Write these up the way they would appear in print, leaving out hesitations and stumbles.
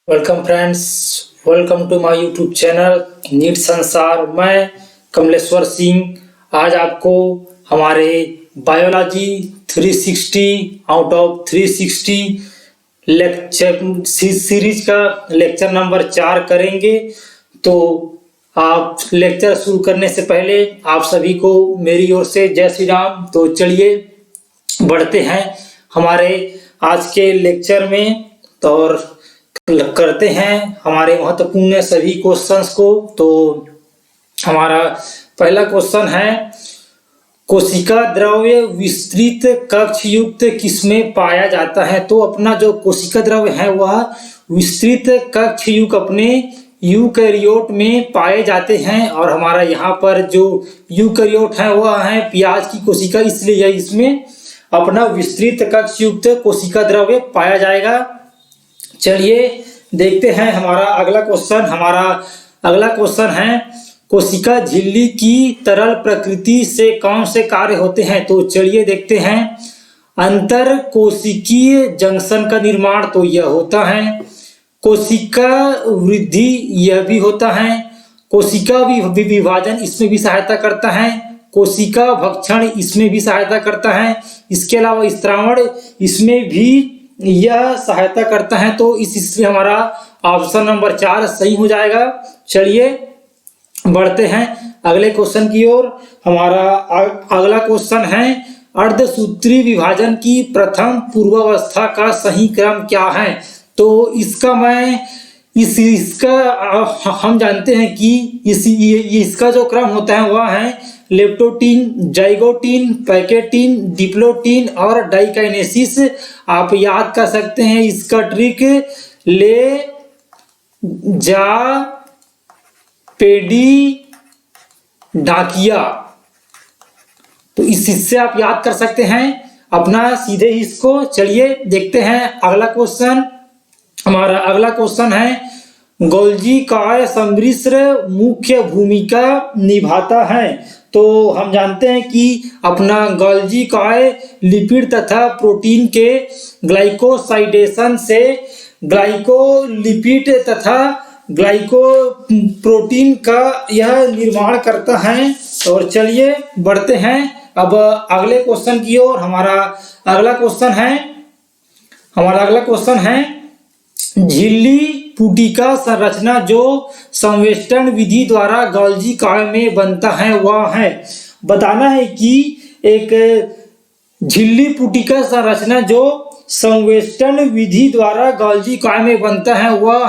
Welcome friends, welcome to my YouTube channel NEET Sansar. मैं कमलेश्वर सिंह आज आपको हमारे biology 360 out of 360 lecture series का लेक्चर नंबर 4 करेंगे। तो आप लेक्चर शुरू करने से पहले आप सभी को मेरी ओर से जय श्री राम। तो चलिए बढ़ते हैं हमारे आज के लेक्चर में और करते हैं हमारे महत्वपूर्ण सभी क्वेश्चंस को। तो हमारा पहला क्वेश्चन है, कोशिका द्रव्य विस्तृत कक्ष युक्त किसमें पाया जाता है। तो अपना जो कोशिका द्रव्य है वह विस्तृत कक्ष युक्त अपने यूकैरियोट में पाए जाते हैं। और हमारा यहाँ पर जो यूकैरियोट है वह है प्याज की कोशिका, इसलिए इसमें अपना विस्तृत कक्ष युक्त कोशिका द्रव्य पाया जाएगा। चलिए देखते हैं हमारा अगला क्वेश्चन है, कोशिका झिल्ली की तरल प्रकृति से कौन से कार्य होते हैं। तो चलिए देखते हैं, अंतर कोशिकीय जंक्शन का निर्माण तो यह होता है, कोशिका वृद्धि यह भी होता है, कोशिका विभाजन इसमें भी सहायता करता है, कोशिका भक्षण इसमें भी सहायता करता है, इसके अलावा स्त्रावण इसमें भी यह सहायता करता है। तो इसलिए हमारा ऑप्शन नंबर 4 सही हो जाएगा। चलिए बढ़ते हैं अगले क्वेश्चन की ओर। हमारा अगला क्वेश्चन है, अर्धसूत्री विभाजन की प्रथम पूर्वावस्था का सही क्रम क्या है। तो इसका हम जानते हैं कि इसका जो क्रम होता है वह है लेप्टोटीन, जाइगोटीन, पैकेटीन, डिप्लोटीन और डाइकाइनेसिस। आप याद कर सकते हैं इसका ट्रिक, ले जा पेडी डाकिया। तो इससे आप याद कर सकते हैं अपना सीधे इसको। चलिए देखते हैं अगला क्वेश्चन। हमारा अगला क्वेश्चन है, गोल्जी काय सम्मिश्र मुख्य भूमिका निभाता है। तो हम जानते हैं कि अपना गोल्जी काय लिपिड तथा प्रोटीन के ग्लाइकोसाइडेशन से ग्लाइकोलिपिड तथा ग्लाइकोप्रोटीन का यह निर्माण करता है। और चलिए बढ़ते हैं अब अगले क्वेश्चन की ओर। हमारा अगला क्वेश्चन है, झिल्ली पुटिका संरचना जो संवेष्टन विधि द्वारा गोल्जी काय में बनता है वह है। बताना है कि एक झिल्ली पुटिका संरचना जो संवेष्टन विधि द्वारा गोल्जी काय में बनता है वह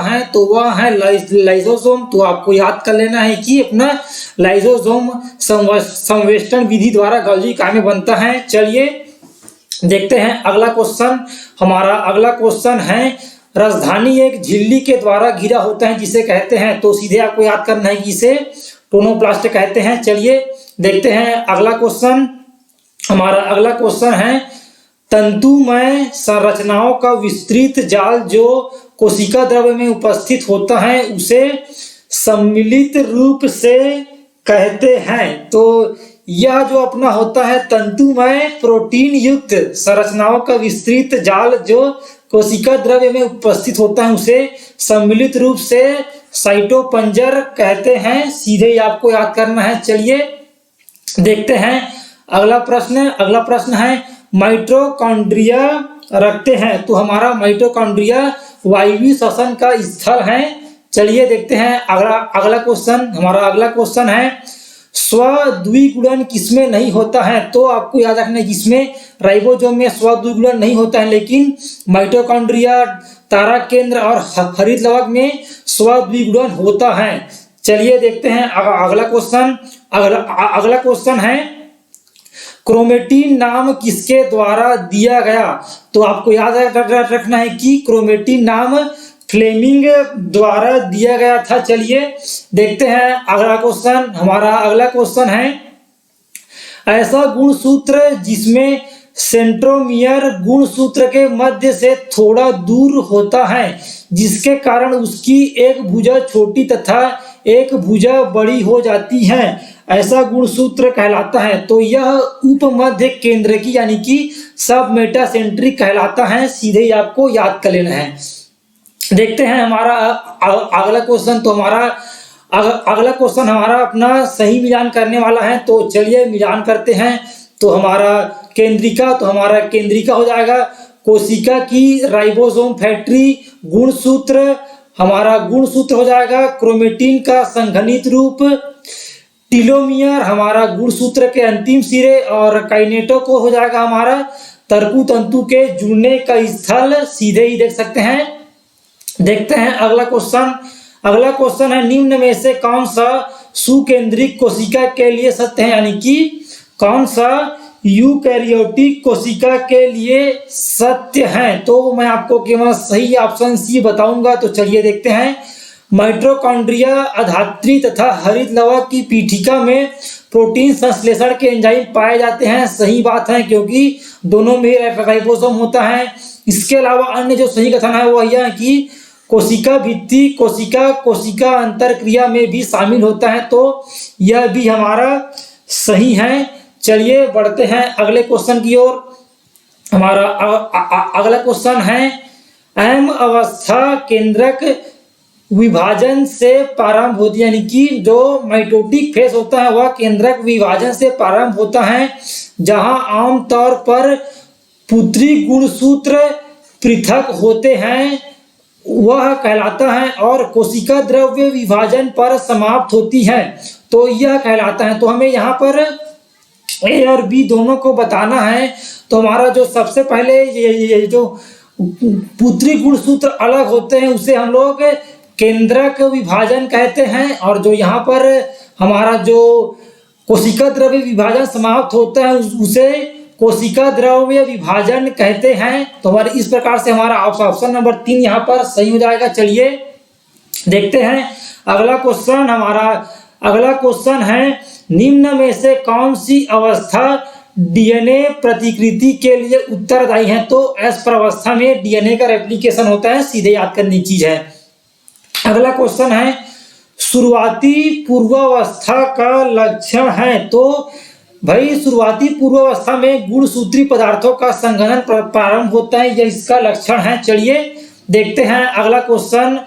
है लाइसोसोम। तो आपको याद कर लेना है कि अपना लाइसोसोम संवेष्टन विधि द्वारा गोल्जी काय में बनता है। चलिए देखते हैं अगला क्वेश्चन। हमारा अगला क्वेश्चन है, राजधानी एक झिल्ली के द्वारा घिरा होता है जिसे कहते हैं। तो सीधे आपको याद करना है कि इसे टोनोप्लास्ट कहते हैं। चलिए देखते हैं अगला क्वेश्चन। हमारा अगला क्वेश्चन है, तंतुमय संरचनाओं का विस्तृत जाल जो कोशिका द्रव्य में उपस्थित होता है उसे सम्मिलित रूप से कहते हैं। तो यह जो अपना होता है तंतुमय प्रोटीन युक्त संरचनाओं का विस्तृत जाल जो कोशिका द्रव्य में उपस्थित होता है उसे सम्मिलित रूप से साइटोपंजर कहते हैं। सीधे ही आपको याद करना है। चलिए देखते हैं अगला प्रश्न है, माइटोकॉन्ड्रिया रखते हैं। तो हमारा माइटोकॉन्ड्रिया वायवीय श्वसन का स्थल है। चलिए देखते हैं अगला क्वेश्चन। हमारा अगला क्वेश्चन है, स्वद्विगुणन किसमें नहीं होता है। तो आपको याद रखना है जिसमें राइबोसोम में स्वद्विगुणन नहीं होता है, लेकिन माइटोकॉन्ड्रिया, तारा केंद्र और हरित लवक में स्वद्विगुणन होता है। चलिए देखते हैं अगला क्वेश्चन है, क्रोमेटिन नाम किसके द्वारा दिया गया। तो आपको याद रखना है कि क्रोमेटिन नाम फ्लेमिंग द्वारा दिया गया था। चलिए देखते हैं अगला क्वेश्चन। हमारा अगला क्वेश्चन है, ऐसा गुणसूत्र जिसमें सेंट्रोमियर गुणसूत्र के मध्य से थोड़ा दूर होता है जिसके कारण उसकी एक भुजा छोटी तथा एक भुजा बड़ी हो जाती है, ऐसा गुणसूत्र कहलाता है। तो यह उपमध्य केंद्र की यानी कि सब मेटासेंट्रिक कहलाता है। सीधे ही आपको याद कर लेना है। देखते हैं हमारा अगला क्वेश्चन। तो हमारा अगला क्वेश्चन हमारा अपना सही मिलान करने वाला है। तो चलिए मिलान करते हैं। तो हमारा केंद्रिका, तो हमारा केंद्रिका हो जाएगा कोशिका की राइबोसोम फैक्ट्री। गुणसूत्र, हमारा गुणसूत्र हो जाएगा क्रोमेटिन का संघनित रूप। टीलोमियर हमारा गुणसूत्र के अंतिम सिरे, और काइनेटो को हो जाएगा हमारा तर्कु तंतु के जुड़ने का स्थल। सीधे ही देख सकते हैं। देखते हैं अगला क्वेश्चन। अगला क्वेश्चन है निम्न में से कौन सा सुकेंद्रिक कोशिका के लिए सत्य है, यानी कि कौन सा यूकैरियोटिक कोशिका के लिए सत्य है। तो मैं आपको केवल सही ऑप्शन सी बताऊंगा। तो चलिए देखते हैं। माइटोकॉन्ड्रिया अधात्री तथा हरित लवण की पीठिका में प्रोटीन संश्लेषण के एंजाइम पाए जाते हैं। सही बात है, क्योंकि दोनों में राइबोसोम होता है। इसके अलावा अन्य जो सही कथन है वो यह है कि कोशिका भित्ति कोशिका अंतर क्रिया में भी शामिल होता है। तो यह भी हमारा सही है। चलिए बढ़ते हैं अगले क्वेश्चन की ओर। हमारा अगला क्वेश्चन है एम अवस्था केंद्रक विभाजन से प्रारंभ होती है, यानी कि जो माइटोटिक फेज होता है वह केंद्रक विभाजन से प्रारंभ होता है, जहां आमतौर पर पुत्री गुणसूत्र पृथक होते हैं, वह कहलाता है। और कोशिका द्रव्य विभाजन पर समाप्त होती है, तो यह कहलाता है। तो हमें यहाँ पर ए और बी दोनों को बताना है। तो हमारा जो सबसे पहले ये जो पुत्री गुणसूत्र अलग होते हैं उसे हम लोग केंद्रक विभाजन कहते हैं, और जो यहाँ पर हमारा जो कोशिका द्रव्य विभाजन समाप्त होता है उसे कोशिका द्रव्य विभाजन कहते हैं। तो हमारे इस प्रकार से हमारा ऑप्शन नंबर 3 यहाँ पर सही हो जाएगा। चलिए देखते हैं अगला क्वेश्चन। हमारा अगला क्वेश्चन है निम्न में से कौन सी अवस्था डीएनए प्रतिकृति के लिए उत्तरदायी है। तो एस प्रवस्था में डीएनए का रेप्लिकेशन होता है, सीधे याद करने की चीज है। अगला क्वेश्चन है शुरुआती पूर्वावस्था का लक्षण है। तो भाई शुरुआती पूर्वावस्था में गुणसूत्री पदार्थों का संघनन प्रारंभ होता है, यह इसका लक्षण है। चलिए देखते हैं अगला क्वेश्चन।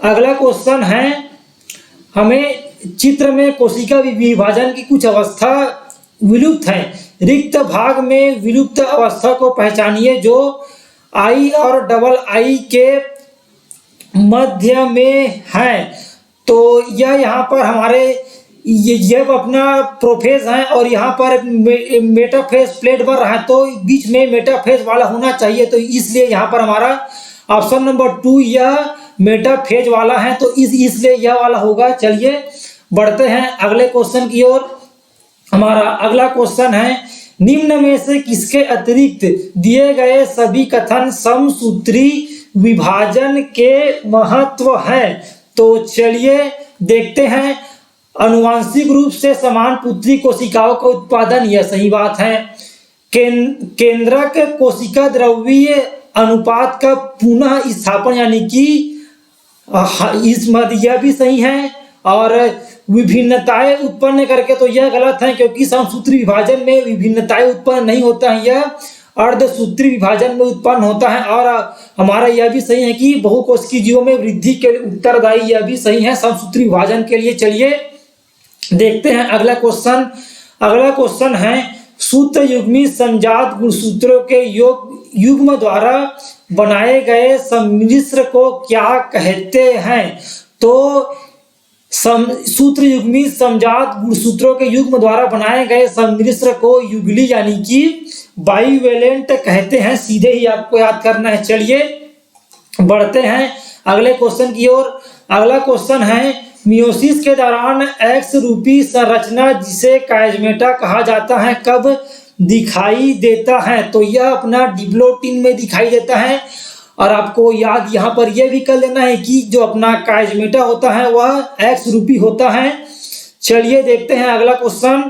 अगला क्वेश्चन है हमें चित्र में कोशिका विभाजन की कुछ अवस्था विलुप्त है, रिक्त भाग में विलुप्त अवस्था को पहचानिए जो आई और डबल आई के मध्य में है। तो यह यहाँ पर हमारे ये अपना प्रोफेज है और यहाँ पर मेटाफेज प्लेट बन रहा है, तो बीच में मेटाफेज वाला होना चाहिए। तो इसलिए यहाँ पर हमारा ऑप्शन नंबर 2 यह मेटाफेज वाला है, तो इसलिए यह वाला होगा। चलिए बढ़ते हैं अगले क्वेश्चन की ओर। हमारा अगला क्वेश्चन है निम्न में से किसके अतिरिक्त दिए गए सभी कथन समसूत्री विभाजन के महत्व है। तो चलिए देखते हैं। अनुवांशिक रूप से समान पुत्री कोशिकाओं का उत्पादन, यह सही बात है। केंद्रक कोशिका द्रव्यीय अनुपात का पुनः स्थापन, यानी कि इस यह भी सही है। और विभिन्नताएं उत्पन्न करके, तो यह गलत है, क्योंकि समसूत्री विभाजन में विभिन्नताएं उत्पन्न नहीं होता है, यह अर्धसूत्री विभाजन में उत्पन्न होता है। और हमारा यह भी सही है कि बहुकोशिकीय जीवों में वृद्धि के लिए उत्तरदायी, यह भी सही है समसूत्री विभाजन के लिए। चलिए देखते हैं अगला क्वेश्चन। अगला क्वेश्चन है सूत्र युग्मी संजात गुणसूत्रों के युग्म द्वारा बनाए गए सम्मिश्र को क्या कहते हैं। तो सूत्र युग्मी समजात गुणसूत्रों के युग्म द्वारा बनाए गए सम्मिश्र को युगली यानी कि बाइवेलेंट कहते हैं, सीधे ही आपको याद करना है। चलिए बढ़ते हैं अगले क्वेश्चन की ओर। अगला क्वेश्चन है मियोसिस के दौरान एक्स रूपी संरचना जिसे काइजमेटा कहा जाता है कब दिखाई देता है। तो यह अपना डिप्लोटिन में दिखाई देता है। और आपको याद यहाँ पर यह भी कर लेना है कि जो अपना काइजमेटा होता है वह एक्स रूपी होता है। चलिए देखते हैं अगला क्वेश्चन।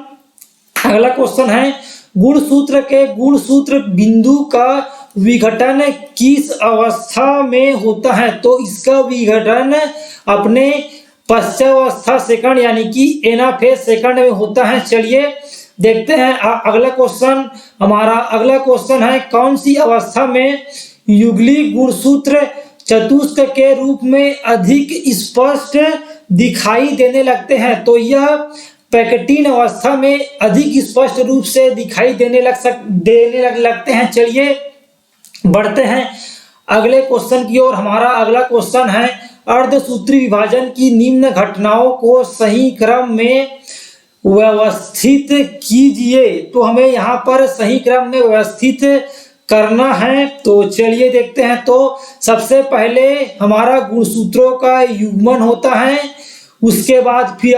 अगला क्वेश्चन है गुणसूत्र के गुणसूत्र बिंदु का विघटन किस अवस्था में होता है। तो इसका विघटन अपने पश्चावस्था सेकंड यानी कि एनाफेज सेकंड में होता है। चलिए देखते हैं अगला क्वेश्चन। हमारा अगला क्वेश्चन है कौन सी अवस्था में युगली गुणसूत्र चतुष्क के रूप में अधिक स्पष्ट दिखाई देने लगते हैं। तो यह पैकेटिन अवस्था में अधिक स्पष्ट रूप से दिखाई देने लगते हैं। चलिए बढ़ते हैं अगले क्वेश्चन की ओर। हमारा अगला क्वेश्चन है अर्धसूत्री विभाजन की निम्न घटनाओं को सही क्रम में व्यवस्थित कीजिए। तो हमें यहाँ पर सही क्रम में व्यवस्थित करना है। तो चलिए देखते हैं। तो सबसे पहले हमारा गुणसूत्रों का युग्मन होता है, उसके बाद फिर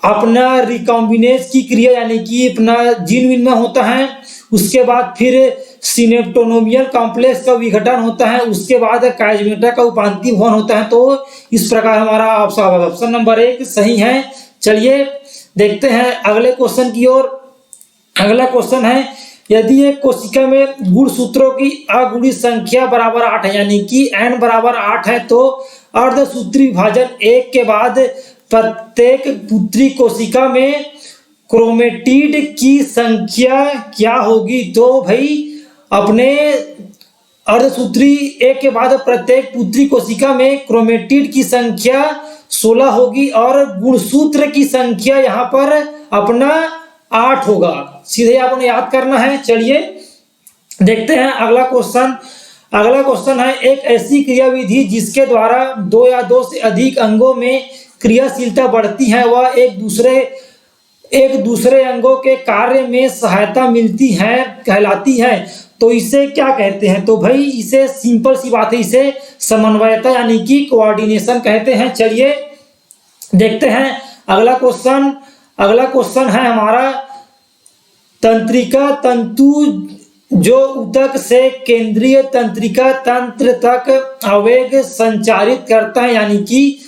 अपना रिकॉम्बिनेज की क्रिया यानी कि अपना जीन विनिमय होता है, उसके बाद फिर सिनेप्टोनोमियल कॉम्प्लेक्स का विघटन होता है, उसके बाद काइजमेटा का उपांतीय भवन होता है। तो इस प्रकार हमारा ऑप्शन नंबर 1 सही है। चलिए देखते हैं अगले क्वेश्चन की ओर। अगला क्वेश्चन है यदि एक कोशिका में गुणसूत्रों की अगुणित संख्या बराबर 8 है यानी कि n बराबर 8 है, तो अर्धसूत्री विभाजन 1 के बाद प्रत्येक पुत्री कोशिका में क्रोमेटिड की संख्या क्या होगी। तो भाई अपने अर्धसूत्री 1 के बाद प्रत्येक पुत्री कोशिका में क्रोमेटिड की संख्या 16 होगी और गुणसूत्र की संख्या यहाँ पर अपना 8 होगा। सीधे आपने याद करना है। चलिए देखते हैं अगला क्वेश्चन। अगला क्वेश्चन है एक ऐसी क्रियाविधि जिसके द्वारा 2 या 2 से अधिक अंगों में क्रियाशीलता बढ़ती है वह एक दूसरे अंगों के कार्य में सहायता मिलती है कहलाती है। तो इसे क्या कहते हैं। तो भाई इसे सिंपल सी बात है, इसे समन्वयता यानी कि कोऑर्डिनेशन कहते हैं। चलिए देखते हैं अगला क्वेश्चन। अगला क्वेश्चन है हमारा तंत्रिका तंतु जो ऊतक से केंद्रीय तंत्रिका तंत्र तक आवेग संचारित करता है यानी कि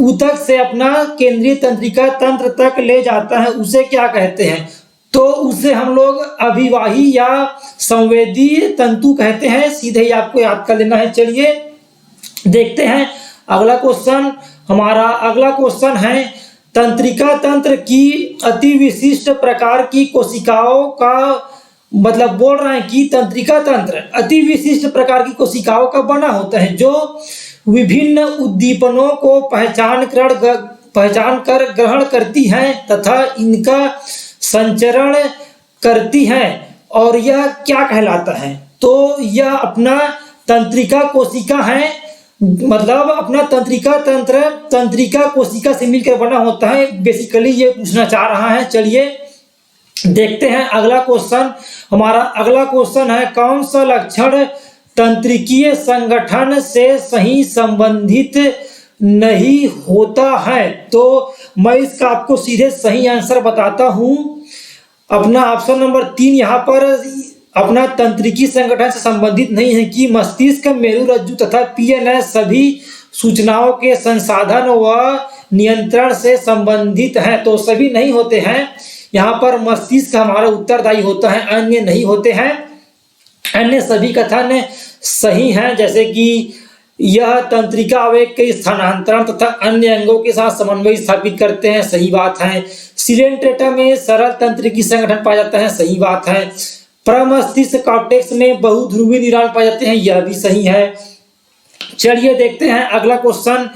ऊतक से अपना केंद्रीय तंत्रिका तंत्र तक ले जाता है, उसे क्या कहते हैं। तो उसे हम लोग अभिवाही या संवेदी तंतु कहते हैं। सीधे ही आपको याद कर लेना है। चलिए देखते हैं अगला क्वेश्चन। हमारा अगला क्वेश्चन है तंत्रिका तंत्र की अति विशिष्ट प्रकार की कोशिकाओं का बोल रहे हैं कि तंत्रिका तंत्र अति विशिष्ट प्रकार की कोशिकाओं का बना होता है जो विभिन्न उद्दीपनों को पहचान कर ग्रहण करती हैं तथा इनका संचरण करती हैं। और यह क्या कहलाता है। तो यह अपना तंत्रिका कोशिका है, अपना तंत्रिका कोशिका से मिलकर बना होता है। बेसिकली ये पूछना चाह रहा है। चलिए देखते हैं अगला क्वेश्चन। हमारा अगला क्वेश्चन है कौन सा लक्षण तंत्रिकीय संगठन से सही संबंधित नहीं होता है। तो मैं इसका आपको सीधे सही आंसर बताता हूं। अपना ऑप्शन नंबर 3 यहाँ पर अपना तंत्रिकी संगठन से संबंधित नहीं है कि मस्तिष्क मेरुरज्जु तथा पीएनएस सभी सूचनाओं के संसाधन व नियंत्रण से संबंधित हैं। तो सभी नहीं होते हैं, यहाँ पर मस्तिष्क हमारा उत्तरदायी होता है, अन्य नहीं होते हैं। अन्य सभी कथन सही हैं, जैसे कि यह तंत्रिका आवेग के स्थानांतरण तथा अन्य अंगों के साथ समन्वय स्थापित करते हैं, सही बात है। सिलेंट्रेटा में सरल तंत्रिकी संगठन पाया जाता है, सही बात है। प्रमस्तिष्क कॉर्टेक्स में बहुध्रुवी न्यूरॉन पाए जाते हैं, यह भी सही है। चलिए देखते हैं अगला क्वेश्चन।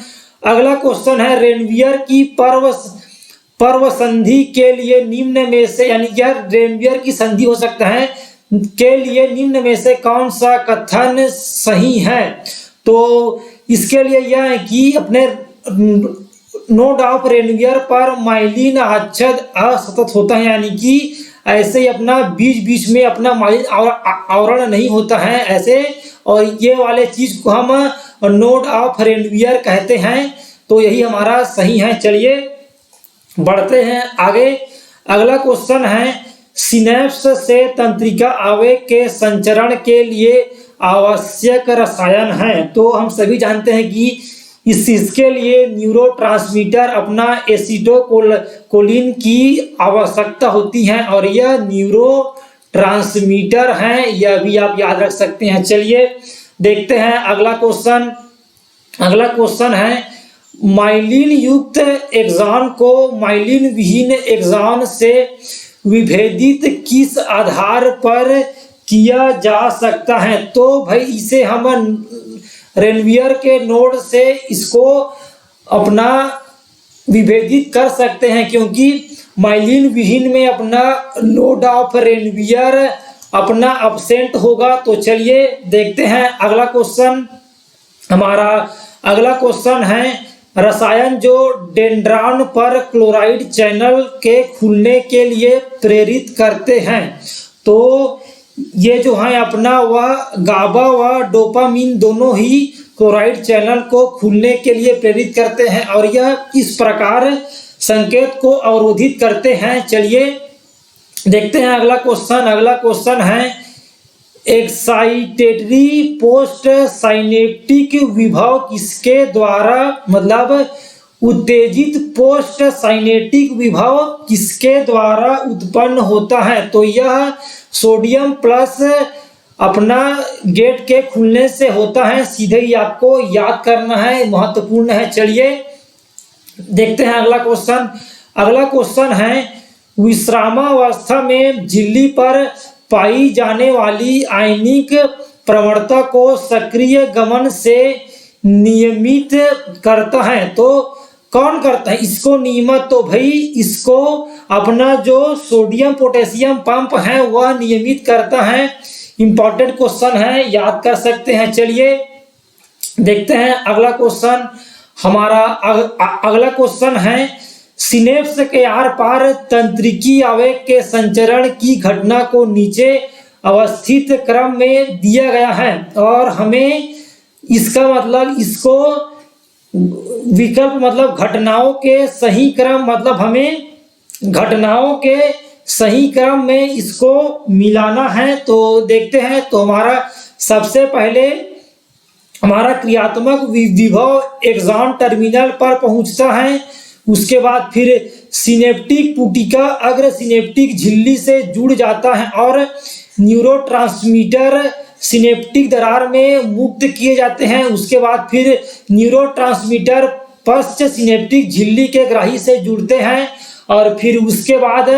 अगला क्वेश्चन है रेनवियर की पर्व संधि के लिए निम्न में से यानी यह रेनवियर की संधि हो सकता है के लिए निम्न में से कौन सा कथन सही है। तो इसके लिए यह है कि अपने नोड ऑफ रेनवियर पर माइलिन आच्छाद असतत होता है, यानी कि ऐसे ही अपना बीच बीच में अपना माइलिन आवरण नहीं होता है ऐसे, और ये वाले चीज को हम नोड ऑफ रेनवियर कहते हैं। तो यही हमारा सही है। चलिए बढ़ते हैं आगे। अगला क्वेश्चन है सिनेप्स से तंत्रिका आवेग के संचरण के लिए आवश्यक रसायन है। तो हम सभी जानते हैं कि इसके लिए न्यूरोट्रांसमीटर अपना एसिटोकोलिन की आवश्यकता होती है और यह न्यूरोट्रांसमीटर है, यह भी आप याद रख सकते हैं। चलिए देखते हैं अगला क्वेश्चन। अगला क्वेश्चन है माइलिन युक्त एक्सॉन को माइलिन विहीन एक्सॉन से विभेदित किस आधार पर किया जा सकता है। तो भाई इसे हम रेनवियर के नोड से इसको अपना विभेदित कर सकते हैं, क्योंकि माइलिन विहीन में अपना नोड ऑफ रेनवियर अपना एब्सेंट होगा। तो चलिए देखते हैं अगला क्वेश्चन। हमारा अगला क्वेश्चन है रसायन जो डेंड्रॉन पर क्लोराइड चैनल के खुलने के लिए प्रेरित करते हैं। तो ये जो है अपना वह गाबा व डोपामीन दोनों ही क्लोराइड चैनल को खुलने के लिए प्रेरित करते हैं और यह इस प्रकार संकेत को अवरोधित करते हैं। चलिए देखते हैं अगला क्वेश्चन। अगला क्वेश्चन है एक्साइटेटरी पोस्ट साइनेप्टिक विभव किसके द्वारा, मतलब उत्तेजित पोस्ट साइनेटिक विभव किसके द्वारा उत्पन्न होता है। तो यह सोडियम प्लस अपना गेट के खुलने से होता है। सीधे ही आपको याद करना है, महत्वपूर्ण है। चलिए देखते हैं अगला क्वेश्चन। अगला क्वेश्चन है विश्रामावस्था में झिल्ली पर पाई जाने वाली आयनिक प्रवणता को सक्रिय गमन से नियमित करता है। तो कौन करता है इसको नियमित? तो भाई इसको अपना जो सोडियम पोटेशियम पंप है वह नियमित करता है। इंपॉर्टेंट क्वेश्चन है, याद कर सकते हैं। चलिए देखते हैं अगला क्वेश्चन। हमारा अगला क्वेश्चन है सिनेप्स के आर पार तंत्रिकी आवेग के संचरण की घटना को नीचे अवस्थित क्रम में दिया गया है और हमें इसका मतलब इसको विकल्प मतलब घटनाओं के सही क्रम, मतलब हमें घटनाओं के सही क्रम में इसको मिलाना है। तो देखते हैं। तो हमारा सबसे पहले हमारा क्रियात्मक विभव एक्सॉन टर्मिनल पर पहुंचता है। उसके बाद फिर सिनेप्टिक पुटिका अग्र सिनेप्टिक झिल्ली से जुड़ जाता है और न्यूरोट्रांसमीटर सिनेप्टिक दरार में मुक्त किए जाते हैं। उसके बाद फिर न्यूरोट्रांसमीटर पश्च सिनेप्टिक झिल्ली के ग्राही से जुड़ते हैं और फिर उसके बाद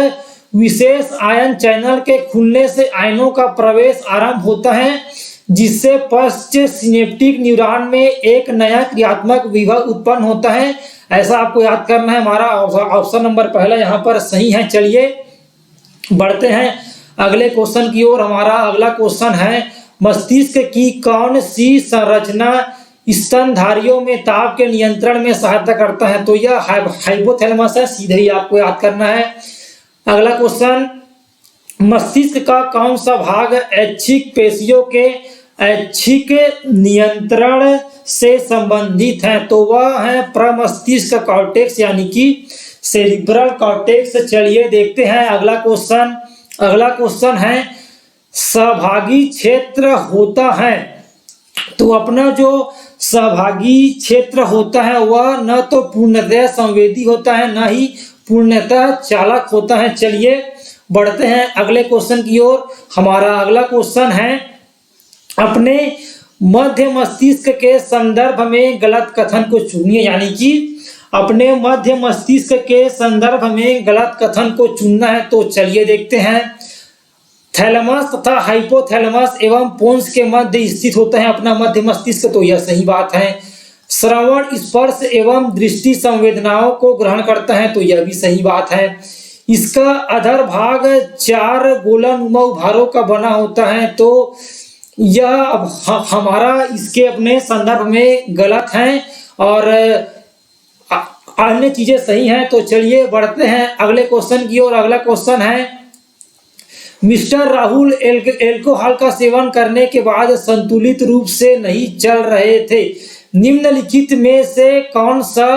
विशेष आयन चैनल के खुलने से आयनों का प्रवेश आरंभ होता है, जिससे पश्च सिनेप्टिक न्यूरॉन में एक नया क्रियात्मक विभव उत्पन्न होता है। ऐसा आपको याद करना है। हमारा ऑप्शन नंबर पहला यहाँ पर सही है। चलिए बढ़ते हैं अगले क्वेश्चन की ओर। हमारा अगला क्वेश्चन है मस्तिष्क की कौन सी संरचना स्तनधारियों में ताप के नियंत्रण में सहायता करता है। तो यह हाइपोथैलेमस है। सीधे ही आपको याद करना है। अगला क्वेश्चन मस्तिष्क का कौन सा भाग ऐच्छिक पेशियों के ऐच्छिक नियंत्रण से संबंधित है। तो वह है प्रमस्तिष्क कॉर्टेक्स यानी कि सेरिब्रल कॉर्टेक्स। चलिए देखते हैं अगला क्वेश्चन। अगला क्वेश्चन है सहभागी क्षेत्र होता है। तो अपना जो सहभागी क्षेत्र होता है वह न तो पूर्णतः संवेदी होता है न ही पूर्णतः चालक होता है। चलिए बढ़ते हैं अगले क्वेश्चन की ओर। हमारा अगला क्वेश्चन है अपने मध्य मस्तिष्क के संदर्भ में गलत कथन को चुनिए, यानी कि अपने मध्य मस्तिष्क के संदर्भ में गलत कथन को चुनना है। तो चलिए देखते हैं। थैलेमस तथा हाइपोथैलेमस एवं पोन्स के मध्य स्थित होता है अपना मध्य मस्तिष्क। तो यह सही बात है। श्रवण स्पर्श एवं दृष्टि संवेदनाओं को ग्रहण करता है। तो यह भी सही बात है। इसका अधर भाग 4 गोलानुमा उभारों का बना होता है। तो यह हमारा इसके अपने संदर्भ में गलत है और अन्य चीजें सही हैं। तो चलिए बढ़ते हैं अगले क्वेश्चन की ओर। अगला क्वेश्चन है मिस्टर राहुल एल्कोहल का सेवन करने के बाद संतुलित रूप से नहीं चल रहे थे। निम्नलिखित में से कौन सा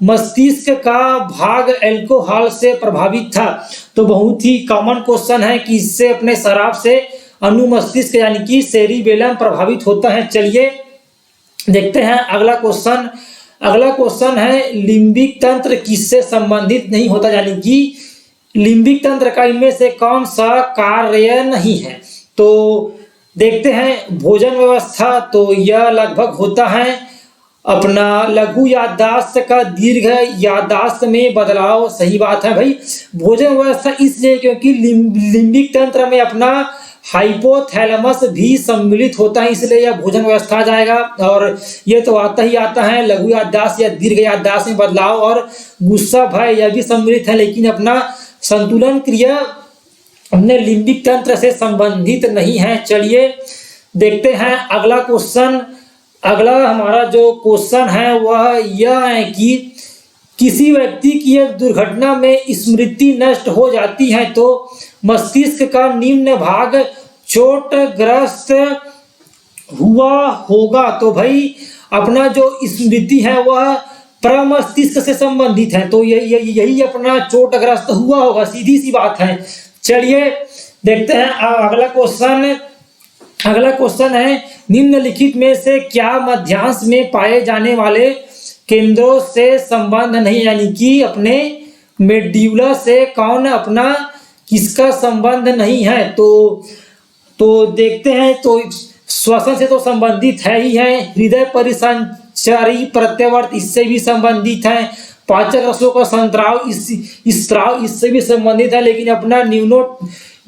मस्तिष्क का भाग अल्कोहल से प्रभावित था। तो बहुत ही कॉमन क्वेश्चन है कि इससे अपने शराब से अनुमस्तिष्क यानी कि सेरिबेलम प्रभावित होता है। चलिए देखते हैं अगला क्वेश्चन। अगला क्वेश्चन है लिम्बिक तंत्र किससे संबंधित नहीं होता, यानी कि लिम्बिक तंत्र का इनमें से कौन सा कार्य नहीं है। तो देखते हैं भोजन व्यवस्था। तो यह लगभग होता है अपना लघु याददाश्त का दीर्घ याददाश्त में बदलाव। सही बात है भाई। भोजन व्यवस्था इसलिए क्योंकि लिम्बिक तंत्र में अपना हाइपोथैलेमस भी सम्मिलित होता है, इसलिए यह भोजन व्यवस्था आ जाएगा। और ये तो आता ही आता है। लघु याददाश्त या दीर्घ याददाश्त में बदलाव और गुस्सा भय यह भी सम्मिलित है, लेकिन अपना संतुलन क्रिया अपने लिम्बिक तंत्र से संबंधित नहीं है। चलिए देखते हैं अगला क्वेश्चन। अगला हमारा जो क्वेश्चन है वह यह है कि किसी व्यक्ति की एक दुर्घटना में स्मृति नष्ट हो जाती है तो मस्तिष्क का निम्न भाग चोटग्रस्त हुआ होगा। तो भाई अपना जो स्मृति है वह प्रमस्तिष्क से संबंधित है, तो यही अपना चोटग्रस्त हुआ होगा, सीधी सी बात है। चलिए देखते हैं अगला क्वेश्चन। अगला क्वेश्चन है निम्नलिखित में से क्या मध्यांश में पाए जाने वाले केंद्रों से संबंध नहीं, यानी कि अपने मेड्यूला से कौन अपना किसका संबंध नहीं है। तो देखते हैं। तो श्वसन से तो संबंधित है ही है, हृदय परिसंचारी प्रत्यवर्त इससे भी संबंधित है, पाचक रसों का संस्राव स्राव इससे भी संबंधित है, लेकिन अपना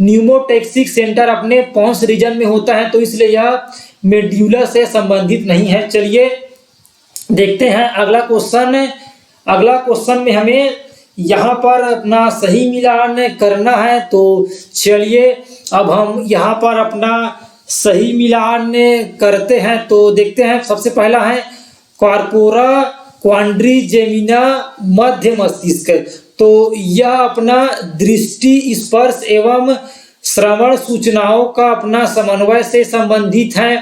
न्यूमोटैक्सिक सेंटर अपने पॉन्स रीजन में होता है, तो इसलिए यह मेड्यूला से संबंधित नहीं है। चलिए देखते हैं अगला क्वेश्चन। अगला क्वेश्चन में हमें यहाँ पर अपना सही मिलान करना है, तो चलिए अब हम यहाँ पर अपना सही मिलान करते हैं। तो देखते हैं सबसे पहला है कॉर्पोरा क्वाड्रिजेमिना मध्य मस्तिष्क। तो यह अपना दृष्टि स्पर्श एवं श्रवण सूचनाओं का अपना समन्वय से संबंधित है।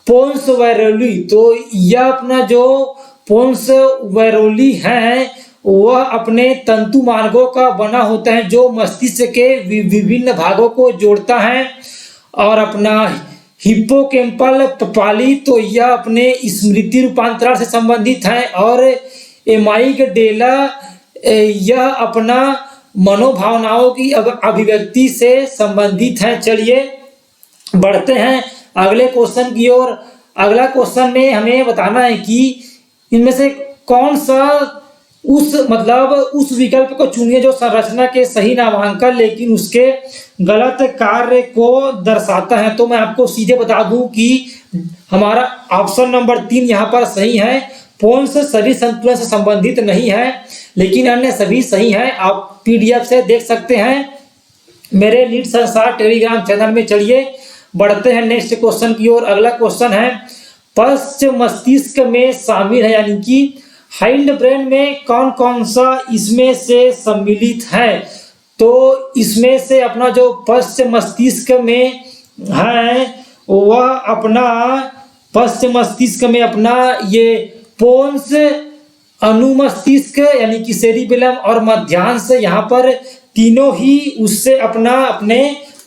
पोन्स वैरोली, तो यह अपना जो पोन्स वैरोली है वह अपने तंतु मार्गों का बना होता है जो मस्तिष्क के विभिन्न भागों को जोड़ता है। और अपना हिप्पोकैम्पल पाली, तो यह अपने स्मृति रूपांतरण से संबंधित है। और एमाइगडेला यह अपना मनोभावनाओं की अभिव्यक्ति से संबंधित है। चलिए बढ़ते हैं अगले क्वेश्चन की ओर। अगला क्वेश्चन में हमें बताना है कि इनमें से कौन सा उस विकल्प को चुनिए जो संरचना के सही नामांकन लेकिन उसके गलत कार्य को दर्शाता है। तो मैं आपको सीधे बता दूं कि हमारा ऑप्शन नंबर 3 यहाँ पर सही है। पोन्स शरीर संतुलन से संबंधित नहीं है, लेकिन अन्य सभी सही है। आप PDF से देख सकते हैं मेरे लीड संसार टेलीग्राम चैनल में। चलिए बढ़ते हैं नेक्स्ट क्वेश्चन की ओर। अगला क्वेश्चन है पश्च मस्तिष्क में शामिल है, यानी कि हाइंड ब्रेन में कौन कौन सा इसमें से सम्मिलित है। तो इसमें से अपना जो पश्च मस्तिष्क में है वह अपना पश्च मस्तिष्क में अपना ये पोन्स अनुमस्तिष्क यानी कि सेरिबेलम और मध्यांश, यहाँ पर तीनों ही उससे अपने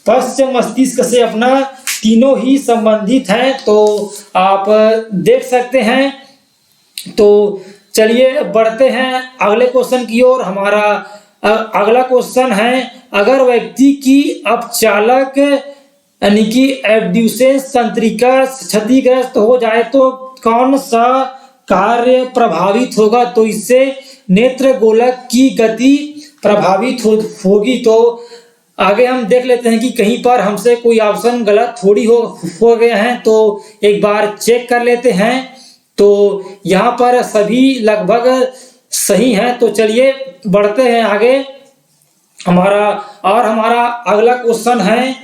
पश्च मस्तिष्क से अपना तीनों ही संबंधित हैं। तो आप देख सकते हैं। तो चलिए बढ़ते हैं अगले क्वेश्चन की ओर। हमारा अगला क्वेश्चन है अगर व्यक्ति की अपचालक यानी कि एब्ड्यूसेंस तंत्रिका क्षतिग्रस्त हो जाए तो कौन सा कार्य प्रभावित होगा। तो इससे नेत्र गोलक की गति प्रभावित होगी। तो आगे हम देख लेते हैं कि कहीं पर हमसे कोई ऑप्शन गलत थोड़ी हो गए हैं, तो एक बार चेक कर लेते हैं। तो यहाँ पर सभी लगभग सही हैं। तो चलिए बढ़ते हैं आगे। हमारा अगला क्वेश्चन है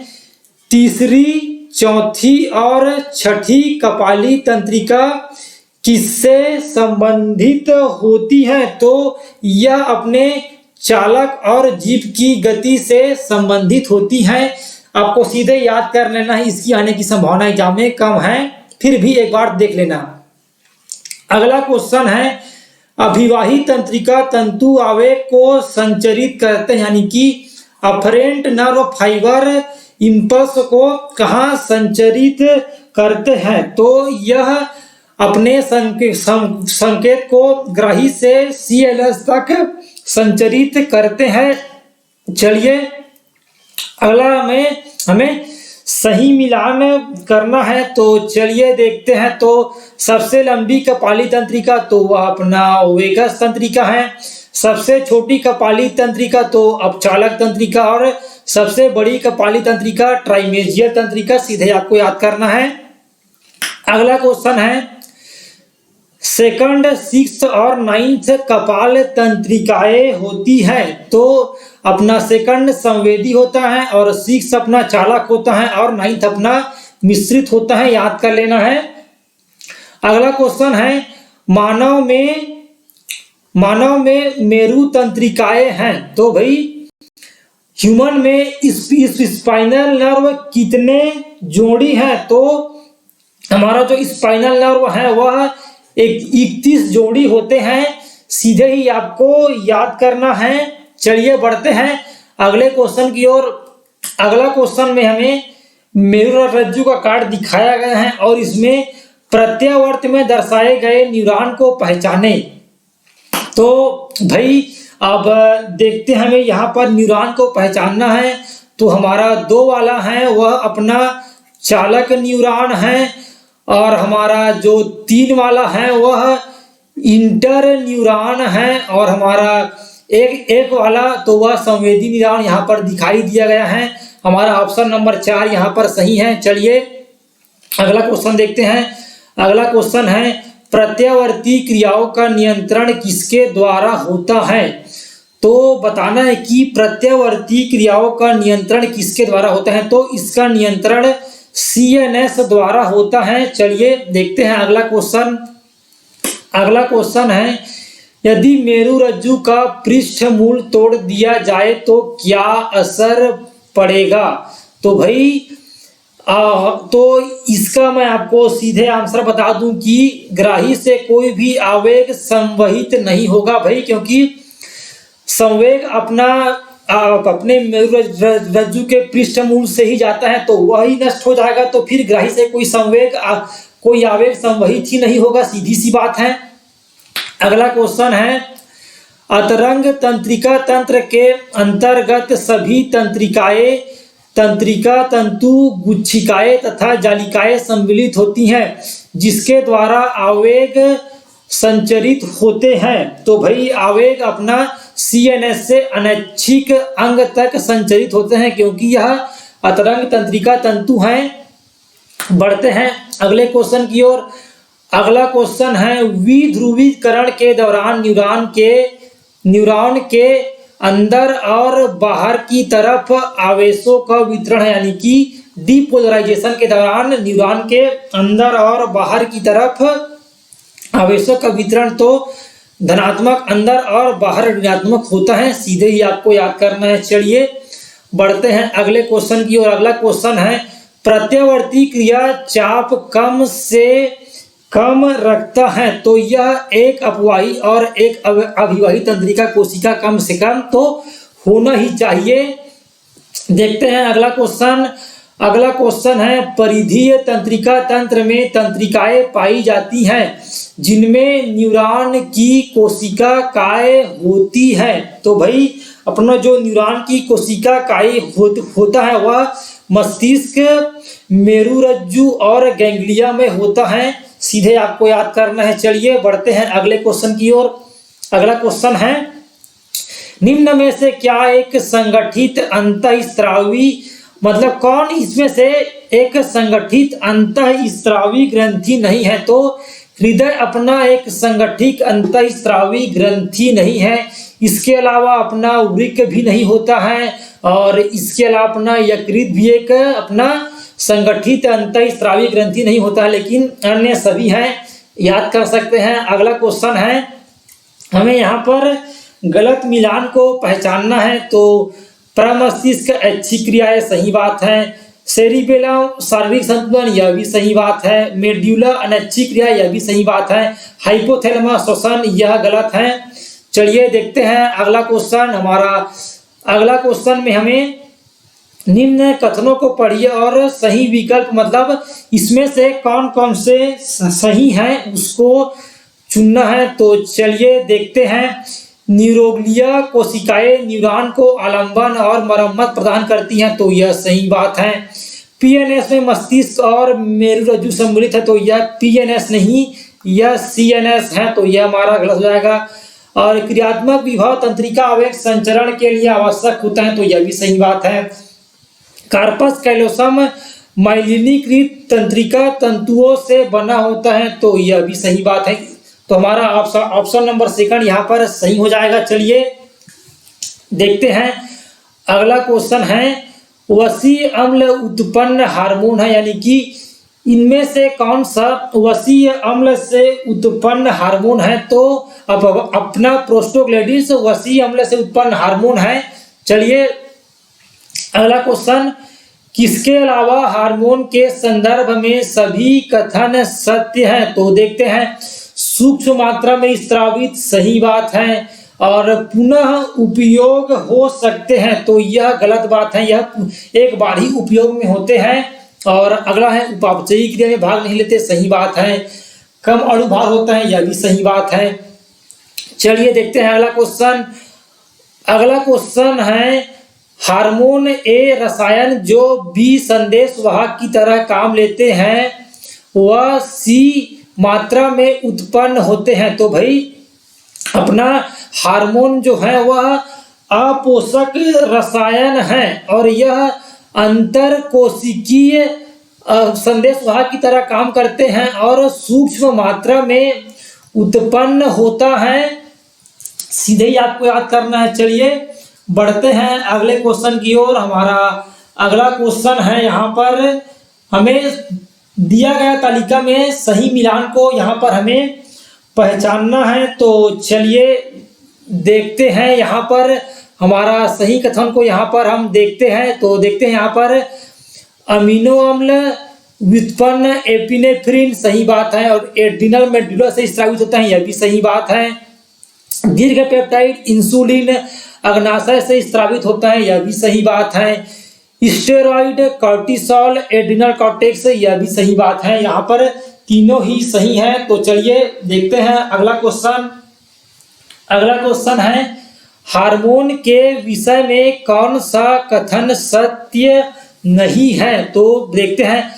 तीसरी, चौथी और छठी कपाली तंत्रिका किससे संबंधित होती है। तो यह अपने चालक और जीभ की गति से संबंधित होती है। आपको सीधे याद कर लेना है, इसकी आने की संभावना एग्जाम में कम है, फिर भी एक बार देख लेना। अगला क्वेश्चन है अभिवाही तंत्रिका तंतु आवेग को संचरित करते हैं, यानी कि अफरेंट नर्व फाइबर इंपल्स को कहाँ संचरित करते हैं। तो यह अपने संकेत को ग्राही से CLS तक संचरित करते हैं। चलिए अगला में हमें सही मिलान करना है। तो चलिए देखते हैं। तो सबसे लंबी कपाली तंत्रिका तो वह अपना वेगस तंत्रिका है। सबसे छोटी कपाली तंत्रिका तो अपचालक तंत्रिका, और सबसे बड़ी कपाली तंत्रिका ट्राइमेजियल तंत्रिका, सीधे आपको याद करना है। अगला क्वेश्चन है, सेकंड, सिक्स्थ और नाइन्थ कपाल तंत्रिकाएं होती है। तो अपना सेकंड संवेदी होता है और सिक्स अपना चालक होता है और नाइन्थ अपना मिश्रित होता है, याद कर लेना है। अगला क्वेश्चन है, मानव में मेरु तंत्रिकाएं हैं। तो भाई ह्यूमन में स्पाइनल नर्व कितने जोड़ी हैं? तो हमारा जो स्पाइनल नर्व है वह 31 जोड़ी होते हैं, सीधे ही आपको याद करना है। चलिए बढ़ते हैं अगले क्वेश्चन की ओर। अगला क्वेश्चन में हमें मेरुरज्जु का कार्ड दिखाया गया है और इसमें प्रत्यावर्त में दर्शाए गए न्यूरॉन को पहचाने। तो भाई अब देखते हैं, हमें यहाँ पर न्यूरॉन को पहचानना है। तो हमारा 2 वाला है वह अपना चालक न्यूरॉन है और हमारा जो 3 वाला है वह इंटर न्यूरॉन है और हमारा एक वाला तो वह संवेदी न्यूरॉन यहाँ पर दिखाई दिया गया है। हमारा ऑप्शन नंबर 4 यहाँ पर सही है। चलिए अगला क्वेश्चन देखते हैं। अगला क्वेश्चन है, प्रत्यावर्ती क्रियाओं का नियंत्रण किसके द्वारा होता है? तो बताना है कि प्रत्यावर्ती क्रियाओं का नियंत्रण किसके द्वारा होता है। तो इसका नियंत्रण CNS द्वारा होता है। चलिए देखते हैं अगला क्वेश्चन। अगला क्वेश्चन है, यदि मेरुरज्जु का पृष्ठ मूल तोड़ दिया जाए तो क्या असर पड़ेगा? तो भाई तो इसका मैं आपको सीधे आंसर बता दूं कि ग्राही से कोई भी आवेग संवहित नहीं होगा भाई, क्योंकि संवेग अपने मेरुरज्जु के पृष्ठ मूल से ही जाता है तो वही नष्ट हो जाएगा। तो फिर ग्राही से कोई आवेग संवहित ही नहीं होगा, सीधी सी बात है। अगला क्वेश्चन है, अतरंग तंत्रिका तंत्र के अंतर्गत सभी तंत्रिकाएं, तंत्रिका तंतु, गुच्छिकाएं तथा जालिकाएं सम्मिलित होती हैं, जिसके द्वारा आवेग संचरित होते हैं। तो भाई आवेग अपना CNS से अनैच्छिक अंग तक संचरित होते हैं, क्योंकि यह अतरंग तंत्रिका तंतु हैं। बढ़ते हैं अगले क्वेश्चन की ओर। अगला क्वेश्चन है, विध्रुवीकरण के दौरान न्यूरॉन के अंदर और बाहर की तरफ आवेशों का वितरण है, यानी कि डीपोलराइजेशन के दौरान न्यूरॉन के अंदर और बाहर की तरफ आवेशों का वितरण तो धनात्मक अंदर और बाहर ऋणात्मक होता है, सीधे ही आपको याद करना है। चलिए बढ़ते हैं अगले क्वेश्चन की ओर। अगला क्वेश्चन है, प्रत्यावर्ती क्रिया चाप कम से कम रखता है। तो यह एक अपवाही और एक अभिवाही तंत्रिका कोशिका कम से कम तो होना ही चाहिए। देखते हैं अगला क्वेश्चन। अगला क्वेश्चन है, परिधीय तंत्रिका तंत्र में तंत्रिकाएं पाई जाती हैं जिनमें न्यूरॉन की कोशिका काय होती है। तो भाई अपना जो न्यूरॉन की कोशिका काय होता है वह मस्तिष्क, मेरुरज्जु और गैंग्लिया में होता है, सीधे आपको याद करना है। चलिए बढ़ते हैं अगले क्वेश्चन की ओर। अगला क्वेश्चन है, निम्न में से क्या एक संगठित अंतःस्रावी, मतलब कौन इसमें से एक संगठित अंतःस्रावी ग्रंथि नहीं है? तो हृदय अपना एक संगठित अंतःस्रावी ग्रंथि नहीं है। इसके अलावा अपना वृक्क भी नहीं होता है और इसके अलावा अपना यकृत भी एक अपना संगठित अंतःस्रावी ग्रंथि नहीं होता है, लेकिन अन्य सभी हैं, याद कर सकते हैं। अगला क्वेश्चन है, हमें यहाँ पर गलत मिलान को पहचानना है। तो प्रमस्तिष्क ऐच्छिक क्रियाएं, सही बात है। सेरिबेलम शारीरिक संतुलन, यह भी सही बात है। मेड्यूला अनैच्छिक क्रिया, यह भी सही बात है। हाइपोथैलेमस श्वसन, यह गलत है। चलिए देखते हैं अगला क्वेश्चन। हमारा अगला क्वेश्चन में हमें निम्न कथनों को पढ़िए और सही विकल्प, मतलब इसमें से कौन कौन से सही हैं उसको चुनना है। तो चलिए देखते हैं। न्यूरोग्लिया कोशिकाएं न्यूरॉन को आलंबन और मरम्मत प्रदान करती हैं, तो यह सही बात है। PNS में मस्तिष्क और मेरुरज्जु सम्मिलित है, तो यह PNS नहीं, यह CNS है, तो यह हमारा गलत हो जाएगा। और क्रियात्मक विभव तंत्रिका आवेग संचरण के लिए आवश्यक होता है, तो यह भी सही बात है। कार्पस कैलोसम माइलिनीकृत तंत्रिका तंतुओं से बना होता है, तो यह भी सही बात है। तो हमारा ऑप्शन नंबर सेकंड यहाँ पर सही हो जाएगा। चलिए देखते हैं अगला क्वेश्चन है, वसीय अम्ल उत्पन्न हार्मोन है, यानी कि इनमें से कौन सा वसीय अम्ल से उत्पन्न हार्मोन है? तो अब अपना प्रोस्टाग्लैंडिन वसीय अम्ल से उत्पन्न हार्मोन है। चलिए अगला क्वेश्चन, किसके अलावा हार्मोन के संदर्भ में सभी कथन सत्य हैं? तो देखते हैं, सूक्ष्म मात्रा में स्रावित सही बात है, और पुनः उपयोग हो सकते हैं, तो यह गलत बात है, यह एक बार ही उपयोग में होते हैं। और अगला है, उपापचयी क्रिया में भाग नहीं लेते, सही बात है। कम अणुभार होता है, यह भी सही बात है। चलिए देखते हैं अगला क्वेश्चन। अगला क्वेश्चन है, हार्मोन ए रसायन जो बी संदेश वाहक की तरह काम लेते हैं वह सी मात्रा में उत्पन्न होते हैं। तो भाई अपना हार्मोन जो है वह अपोषक रसायन है, और यह अंतर कोशिकीय संदेश वाहक की तरह काम करते हैं और सूक्ष्म मात्रा में उत्पन्न होता है। सीधे ही आपको याद करना है। चलिए बढ़ते हैं अगले क्वेश्चन की ओर। हमारा अगला क्वेश्चन है, यहाँ पर हमें दिया गया तालिका में सही मिलान को यहाँ पर हमें पहचानना है। तो चलिए देखते हैं यहाँ पर हमारा सही कथन को यहाँ पर हम देखते हैं। तो देखते हैं यहाँ पर अमीनो अम्ल व्युत्पन्न एपिनेफ्रिन सही बात है, और एड्रिनल मेडुला से स्रावित होता है, यह भी सही बात है। दीर्घ पेप्टाइड इंसुलिन अग्नाशय से स्रावित होता है, यह भी सही बात है। स्टेरॉइड कॉर्टिसोल एड्रिनल कॉर्टेक्स, यह भी सही बात है। यहाँ पर तीनों ही सही है। तो चलिए देखते हैं अगला क्वेश्चन। अगला क्वेश्चन है, हार्मोन के विषय में कौन सा कथन सत्य नहीं है? तो देखते हैं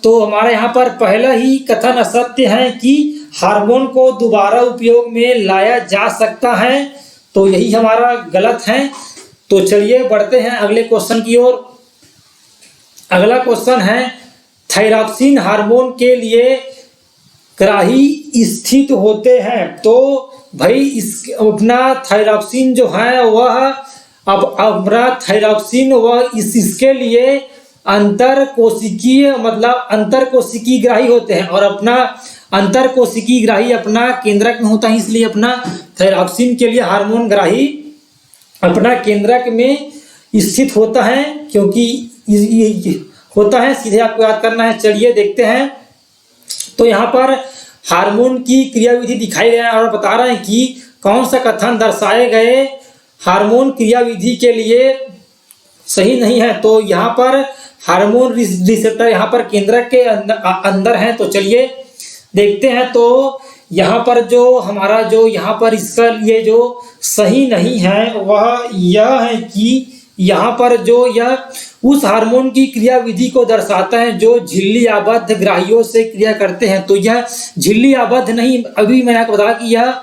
तो हमारे यहाँ पर पहला ही कथन असत्य है कि हार्मोन को दोबारा उपयोग में लाया जा सकता है, तो यही हमारा गलत है। तो चलिए बढ़ते हैं अगले क्वेश्चन की ओर। अगला क्वेश्चन है, थायरॉक्सिन हार्मोन के लिए ग्राही स्थित होते हैं। तो भाई इस अपना थायरॉक्सिन जो है वह अब अपना थायरॉक्सिन वह इसके लिए अंतर कोशिकीय मतलब अंतर कोशिकीय ग्राही होते हैं, और अपना अंतर कोशिकीय ग्राही अपना केंद्रक में होता है, इसलिए अपना थायरॉक्सिन के लिए हार्मोन ग्राही अपना केंद्रक में स्थित होता है, क्योंकि होता है। सीधे आपको याद करना है। चलिए देखते हैं। तो यहाँ पर हार्मोन की क्रियाविधि दिखाई गया और बता रहे हैं कि कौन सा कथन दर्शाए गए हार्मोन क्रियाविधि के लिए सही नहीं है। तो यहाँ पर हार्मोन रिसेप्टर यहाँ पर केंद्रक के अंदर है। तो चलिए देखते हैं। तो यहाँ पर जो हमारा जो यहाँ पर इसका ये जो सही नहीं है वह यह है कि यहाँ पर जो यह उस हार्मोन की क्रियाविधि को दर्शाता है जो झिल्ली आबद्ध ग्राहियों से क्रिया करते हैं। तो यह झिल्ली आबद्ध नहीं, अभी मैंने आपको बताया कि यह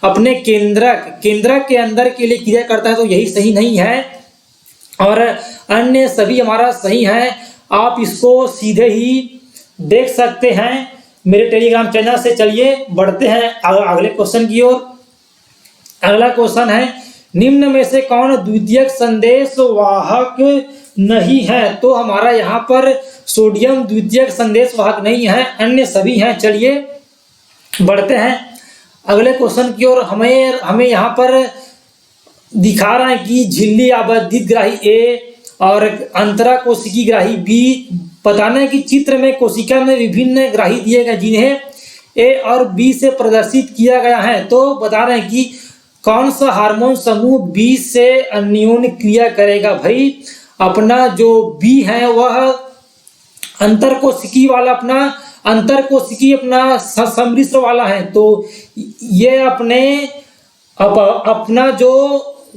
अपने केंद्रक के अंदर के लिए क्रिया करता है, तो यही सही नहीं है, और अन्य सभी हमारा सही है। आप इसको सीधे ही देख सकते हैं मेरे टेलीग्राम चैनल से। चलिए बढ़ते हैं अगले क्वेश्चन की ओर। अगला क्वेश्चन है, निम्न में से कौन द्वितीयक संदेश वाहक नहीं है? तो हमारा यहाँ पर सोडियम द्वितीयक संदेश वाहक नहीं है, अन्य सभी हैं। चलिए बढ़ते हैं अगले क्वेश्चन की ओर। हमें यहाँ पर दिखा रहा है कि झिल्ली आबद्धित ग्राही ए और अंतरा कोशिकी ग्राही बी। बताना है कि चित्र में कोशिका में विभिन्न ग्राही दिए गए जिन्हें ए और बी से प्रदर्शित किया गया है। तो बता रहे हैं कि कौन सा हार्मोन समूह बी से अन्योन्य क्रिया करेगा। भाई अपना जो बी है वह अंतर कोशिकी वाला अपना सम्मिश्र वाला है। तो ये अपना जो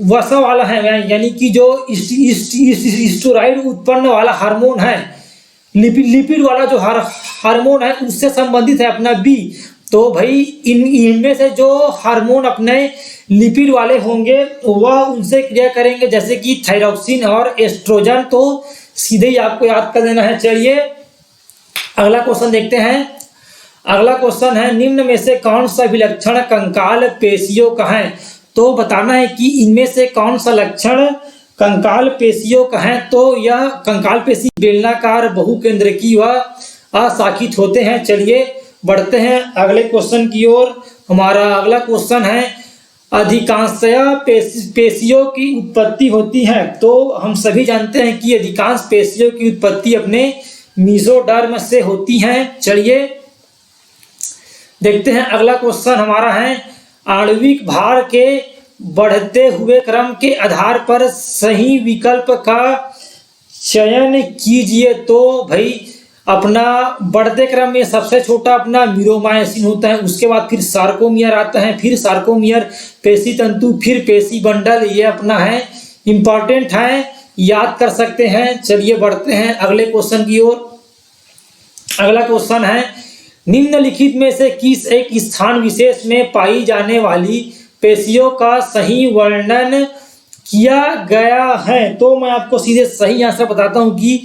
वसा वाला है, यानी कि जो स्टेरॉइड उत्पन्न वाला हार्मोन है, लिपिड वाला जो हार्मोन है उससे संबंधित है अपना बी। तो भाई इनमें से जो हार्मोन अपने लिपिड वाले होंगे वह उनसे क्रिया करेंगे, जैसे कि थायरॉक्सिन और एस्ट्रोजन। तो सीधे ही आपको याद कर देना है। चलिए अगला क्वेश्चन देखते हैं। अगला क्वेश्चन है, निम्न में से कौन सा विलक्षण कंकाल पेशियों का है? तो बताना है कि इनमें से कौन सा लक्षण कंकाल पेशियों का है। तो यह कंकाल पेशी बेलनाकार, बहुकेंद्रकी व अशाखित होते हैं। चलिए बढ़ते हैं अगले क्वेश्चन की ओर। हमारा अगला क्वेश्चन है, अधिकांशतया पेशियों की उत्पत्ति होती है। तो हम सभी जानते हैं कि अधिकांश पेशियों की उत्पत्ति अपने मेसोडर्म से होती हैं। चलिए देखते हैं अगला क्वेश्चन हमारा है, आणविक भार के बढ़ते हुए क्रम के आधार पर सही विकल्प का चयन कीजिए। तो भाई अपना बढ़ते क्रम में सबसे छोटा अपना मीरोमायोसिन होता है, उसके बाद फिर सार्कोमियर आता है, फिर सार्कोमियर, पेशी तंतु, फिर पेशी बंडल। ये अपना है इंपॉर्टेंट है, याद कर सकते हैं। चलिए बढ़ते हैं अगले क्वेश्चन की ओर। अगला क्वेश्चन है, निम्नलिखित में से किस एक स्थान विशेष में पाई जाने वाली पेशियों का सही वर्णन किया गया है? तो मैं आपको सीधे सही आंसर बताता हूं कि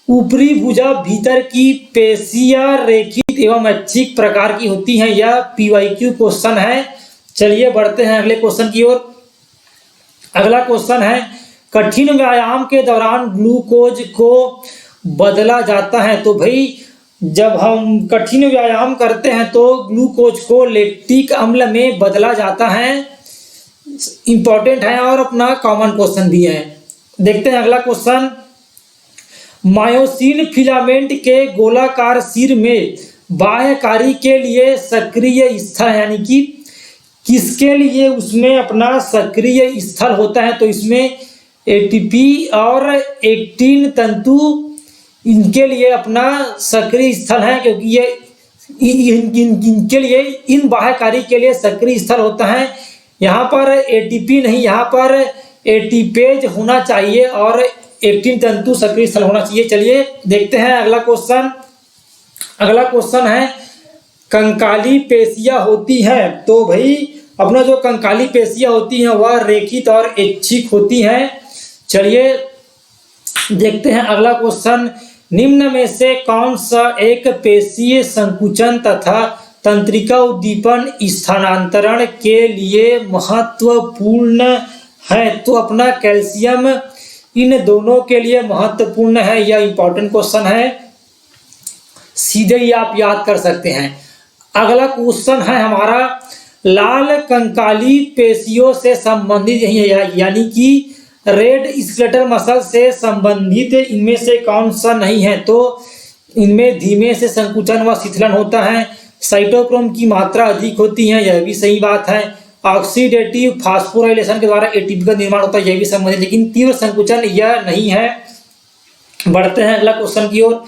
ऊपरी भुजा भीतर की पेशियां रेखित एवं ऐच्छिक प्रकार की होती हैं। यह PYQ क्वेश्चन है। चलिए बढ़ते हैं अगले क्वेश्चन की ओर। अगला क्वेश्चन है, कठिन व्यायाम के दौरान ग्लूकोज को बदला जाता है। तो भाई जब हम कठिन व्यायाम करते हैं तो ग्लूकोज को लैक्टिक अम्ल में बदला जाता है। इंपॉर्टेंट है और अपना कॉमन क्वेश्चन भी है। देखते हैं अगला क्वेश्चन, मायोसिन फिलामेंट के गोलाकार सिर में बाह्यकारी के लिए सक्रिय स्थल, यानी कि किसके लिए उसमें अपना सक्रिय स्थल होता है? तो इसमें ATP और एक्टिन तंतु इनके लिए अपना सक्रिय स्थल है, क्योंकि ये इनके लिए, इन बाह्यकारी के लिए सक्रिय स्थल होता है। यहाँ पर ATP नहीं, यहाँ पर एटीपेज होना चाहिए और एक्टिन तंतु सक्रिय स्थल होना चाहिए। चलिए देखते हैं अगला क्वेश्चन। अगला क्वेश्चन है, कंकाली पेशियां होती हैं। तो भाई अपना जो कंकाली पेशियां होती हैं वह रेखित और ऐच्छिक होती हैं। चलिए देखते हैं अगला क्वेश्चन, निम्न में से कौन सा एक पेशीय संकुचन तथा तंत्रिका उद्दीपन स्थानांतरण के लिए महत्वपूर्ण है? तो अपना कैल्शियम इन दोनों के लिए महत्वपूर्ण है। यह इंपॉर्टेंट क्वेश्चन है, सीधे ही आप याद कर सकते हैं। अगला क्वेश्चन है हमारा, लाल कंकाली पेशियों से संबंधित, यानी कि रेड स्केलेटल मसल से संबंधित इनमें से कौन सा नहीं है? तो इनमें धीमे से संकुचन व शिथिलन होता है, साइटोक्रोम की मात्रा अधिक होती है, यह भी सही बात है, ऑक्सीडेटिव फास्फोराइलेशन के द्वारा एटीपी का निर्माण होता है, यह भी संबंधित, लेकिन तीव्र संकुचन यह नहीं है। बढ़ते हैं अगला क्वेश्चन की ओर।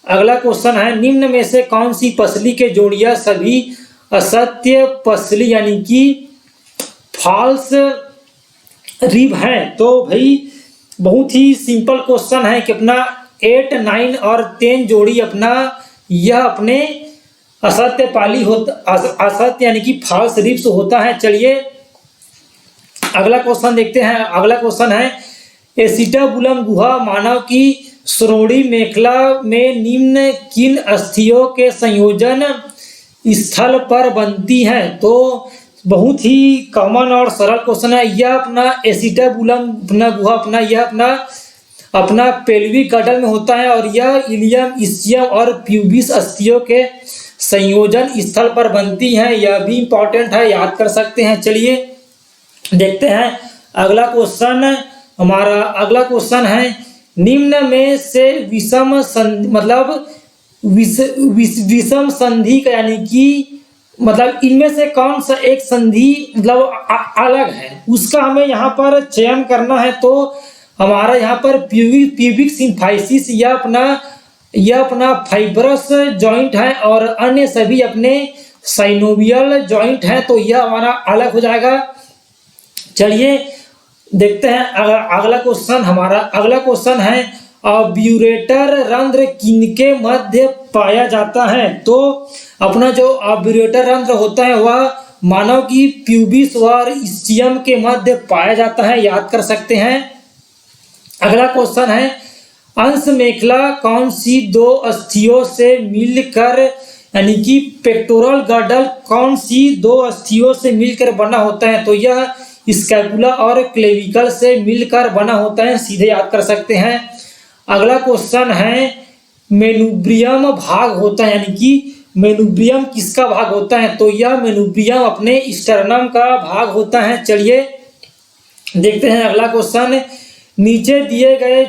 अगला क्वेश्चन है, निम्न में से कौन सी पसली के जोड़ियां सभी असत्य पसली यानी कि फॉल्स रिब है? तो भाई बहुत ही सिंपल क्वेश्चन है कि अपना 8, 9 और 10 जोड़ी अपना यह अपने असत्य पाली होता, असत्य यानी कि फॉल्स रिब्स होता है। चलिए अगला क्वेश्चन देखते हैं। अगला क्वेश्चन है, एसिटाबुलम गुहा मानव की श्रोणि मेखला में निम्न किन अस्थियों के संयोजन स्थल पर बनती है? तो बहुत ही कॉमन और सरल क्वेश्चन है। यह अपना एसिटाबुलम अपना गुहा अपना यह अपना पेल्विक गर्डल में होता है और यह इलियम, इस्चियम और प्यूबिस अस्थियों के संयोजन स्थल पर बनती है। यह भी इंपॉर्टेंट है, याद कर सकते हैं। चलिए देखते हैं अगला क्वेश्चन। हमारा अगला क्वेश्चन है, निम्न में से विषम संधि का यानी कि मतलब इनमें से कौन सा एक संधि मतलब अलग है, उसका हमें यहाँ पर चयन करना है। तो हमारा यहाँ पर प्यूबिक सिम्फाइसिस यह अपना फाइब्रस जॉइंट है और अन्य सभी अपने साइनोवियल जॉइंट हैं, तो यह हमारा अलग हो जाएगा। चलिए देखते हैं अगला क्वेश्चन। हमारा अगला क्वेश्चन है, ऑब्यूरेटर रंध्र किनके मध्य पाया जाता है? तो अपना जो ऑब्यूरेटर रंध्र होता है वह मानव की प्यूबिस और स्टियम के मध्य पाया जाता है, याद कर सकते हैं। अगला क्वेश्चन है, अंश मेखला कौन सी दो अस्थियों से मिलकर यानी कि पेक्टोरल गर्डल कौन सी दो अस्थियों से मिलकर बना होता है? तो यह स्कैपुला और क्लेविकल से मिलकर बना होता है, सीधे याद कर सकते हैं। अगला क्वेश्चन है, मेनुब्रियम भाग होता है यानी कि मेनुब्रियम किसका भाग होता है? तो यह मेनुब्रियम अपने स्टर्नम का भाग होता है। चलिए देखते हैं अगला क्वेश्चन, नीचे दिए गए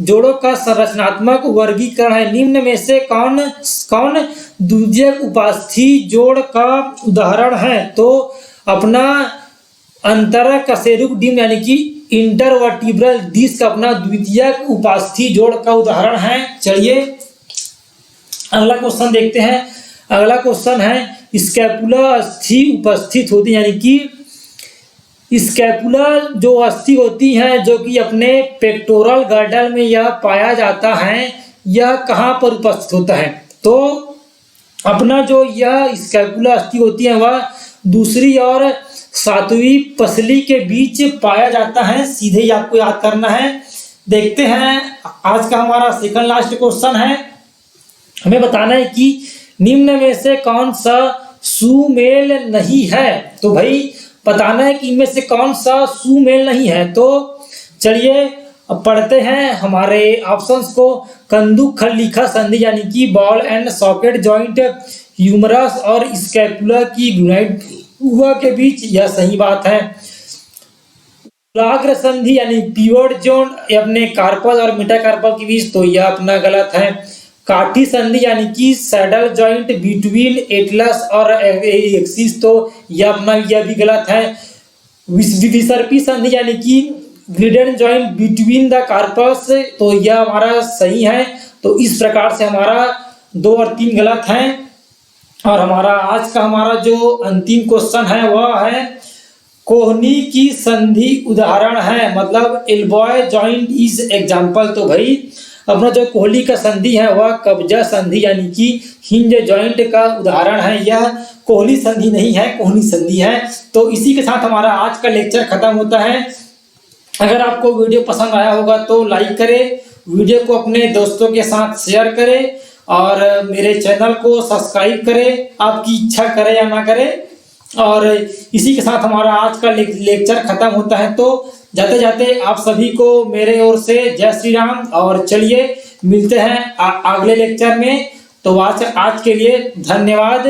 जोड़ों का संरचनात्मक वर्गीकरण है, निम्न में से कौन द्वितीयक उपास्थि जोड़ का उदाहरण है? तो अपना अंतरकशेरुक डिम्ब यानी कि इंटरवर्टिब्रल डिस्क अपना द्वितीयक उपास्थि जोड़ का उदाहरण है। चलिए अगला क्वेश्चन देखते हैं। अगला क्वेश्चन है, स्कैपुला अस्थि उपस्थित होती है यानी कि स्कैपुला जो अस्थि होती है जो कि अपने पेक्टोरल गर्डल में यह पाया जाता है, यह कहाँ पर उपस्थित होता है? तो अपना जो यह स्कैपुला अस्थि होती है वह दूसरी और सातवीं पसली के बीच पाया जाता है, सीधे ही आपको याद करना है। देखते हैं आज का हमारा सेकंड लास्ट क्वेश्चन है, हमें बताना है कि निम्न में से कौन सा सुमेल नहीं है? तो भाई बताना है कि इनमें से कौन सा सुमेल नहीं है। तो चलिए अब पढ़ते हैं हमारे ऑप्शंस को। कंदुक खलीखा संधि यानी कि ball and socket joint humerus और स्कैपुला की ग्लूनाइड हुआ के बीच, यह सही बात है। पुलाग्र संधि यानी पिवोट जोन अपने कार्पल और मेटाकार्पल के बीच, तो यह अपना गलत है। काठी संधि यानी कि सैडल जॉइंट बिटवीन एटलस और एक्सिस, तो यह भी गलत है। विसर्पी संधि यानी कि ग्रिडेंट जॉइंट बिटवीन द कार्पस, तो यह हमारा सही है। तो इस प्रकार से हमारा 2 और 3 गलत हैं। और हमारा आज का हमारा जो अंतिम क्वेश्चन है वह है, कोहनी की संधि उदाहरण है, मतलब एल्बॉय जॉइंट इज एग्जाम्पल। तो भाई अपना जो कोहली का संधि है वह कब्जा संधि यानी कि हिंज जॉइंट का उदाहरण है, यह कोहली संधि नहीं है, कोहनी संधि है। तो इसी के साथ हमारा आज का लेक्चर खत्म होता है। अगर आपको वीडियो पसंद आया होगा तो लाइक करें, वीडियो को अपने दोस्तों के साथ शेयर करें और मेरे चैनल को सब्सक्राइब करें, आपकी इच्छा करे या ना करे। और इसी के साथ हमारा आज का लेक्चर खत्म होता है। तो जाते जाते आप सभी को मेरे ओर से जय श्री राम, और चलिए मिलते हैं अगले लेक्चर में। तो आज के लिए धन्यवाद।